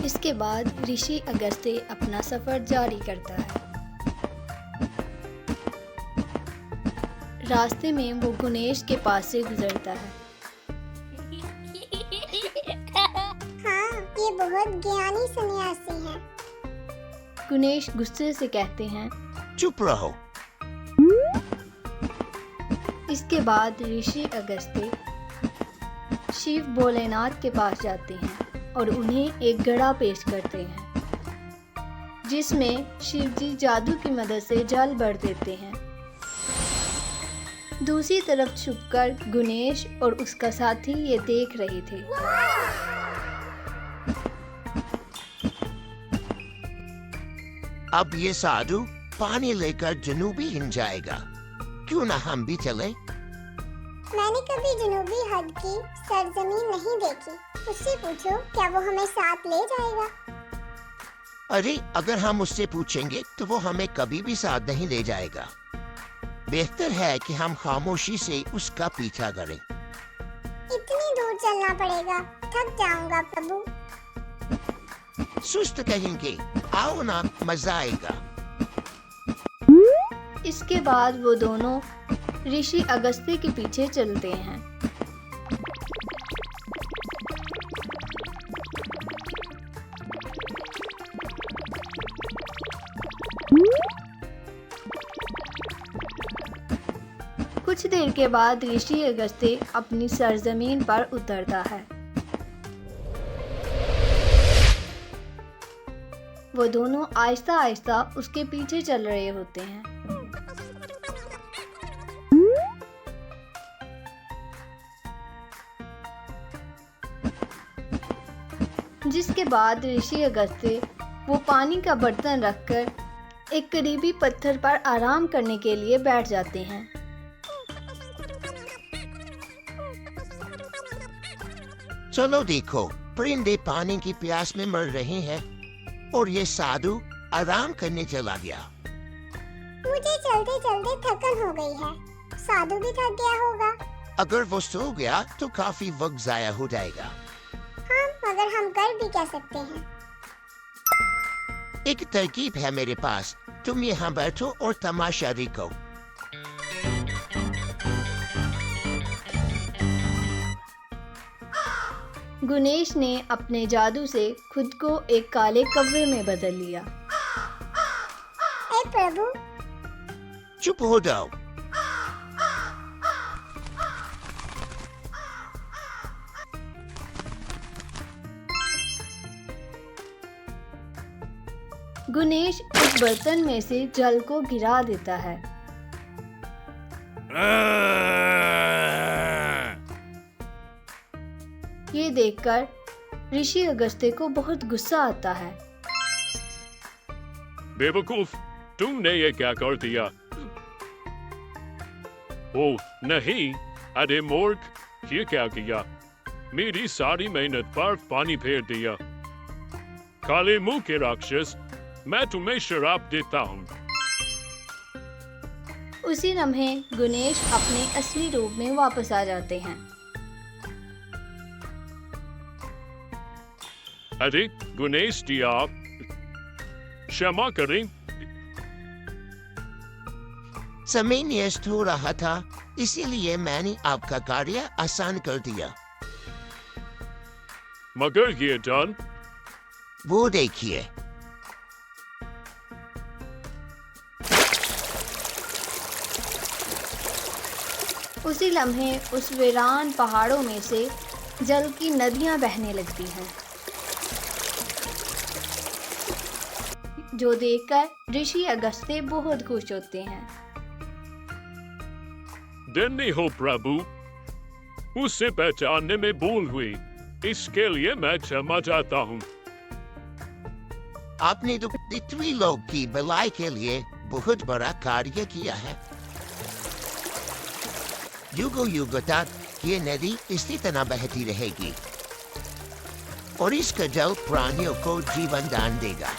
इसके बाद ऋषि अगस्त्य अपना सफर जारी करता है। रास्ते में वो गुणेश के पास से गुजरता है। हाँ, ये बहुत ज्ञानी सन्यासी हैं। गुणेश गुस्से से कहते हैं, चुप रहो। इसके बाद ऋषि अगस्त्य शिव भोलेनाथ के पास जाते हैं और उन्हें एक घड़ा पेश करते हैं, जिसमें शिवजी जादू की मदद से जल भर देते हैं। दूसरी तरफ छुपकर गुणेश और उसका साथी ये देख रहे थे। अब ये साधु पानी लेकर जनूबी हिंद जाएगा, क्यों ना हम भी चले? मैंने कभी जनूबी हद की सरजमीन नहीं देखी। उससे पूछो, क्या वो हमें साथ ले जाएगा? अरे अगर हम उससे पूछेंगे तो वो हमें कभी भी साथ नहीं ले जाएगा। बेहतर है कि हम खामोशी से उसका पीछा करें। इतनी दूर चलना पड़ेगा, थक जाऊंगा प्रभु। सुस्त कहेंगे, आओ ना, मजा आएगा। इसके बाद वो दोनों ऋषि अगस्त्य के पीछे चलते हैं। कुछ देर के बाद ऋषि अगस्त्य अपनी सरजमीन पर उतरता है। वो दोनों आहिस्ता आहिस्ता उसके पीछे चल रहे होते हैं। जिसके बाद ऋषि अगस्त्य वो पानी का बर्तन रखकर एक करीबी पत्थर पर आराम करने के लिए बैठ जाते हैं। चलो देखो, परिंदे पानी की प्यास में मर रहे हैं और ये साधु आराम करने चला गया। मुझे चलते चलते थकन हो गई है। साधु भी थक गया होगा। अगर वो सो गया तो काफी वक्त जाया हो जाएगा। हाँ, मगर हम कर भी क्या सकते हैं? एक तरकीब है मेरे पास, तुम यहाँ बैठो और तमाशा देखो। गुणेश ने अपने जादू से खुद को एक काले कौवे में बदल लिया। ए प्रभु, चुप हो जाओ। गुणेश उस बर्तन में से जल को गिरा देता है। ये देखकर ऋषि अगस्त्य को बहुत गुस्सा आता है। बेवकूफ, तुमने ये क्या कर दिया? ओ नहीं, अरे मूर्ख, ये क्या किया? मेरी सारी मेहनत पर पानी फेर दिया। काले मुंह के राक्षस, मैं तुम्हें शराब देता हूँ। उसी लम्हे गुणेश अपने असली रूप में वापस आ जाते हैं। अरे गुणेश जी, आप क्षमा करें। समय न्यस्त हो रहा था, इसीलिए मैंने आपका कार्य आसान कर दिया। मगर ये डन, वो देखिए। उसी लम्हे उस वीरान पहाड़ों में से जल की नदियां बहने लगती हैं, जो देखकर ऋषि अगस्त्य बहुत खुश होते हैं। धन्य हो प्रभु, उसे पहचानने में भूल हुई, इसके लिए मैं क्षमा चाहता हूँ। आपने तो पृथ्वी लोक की भलाई के लिए बहुत बड़ा कार्य किया है। युगों युगों तक ये नदी इसी तरह बहती रहेगी और इसका जल प्राणियों को जीवन दान देगा।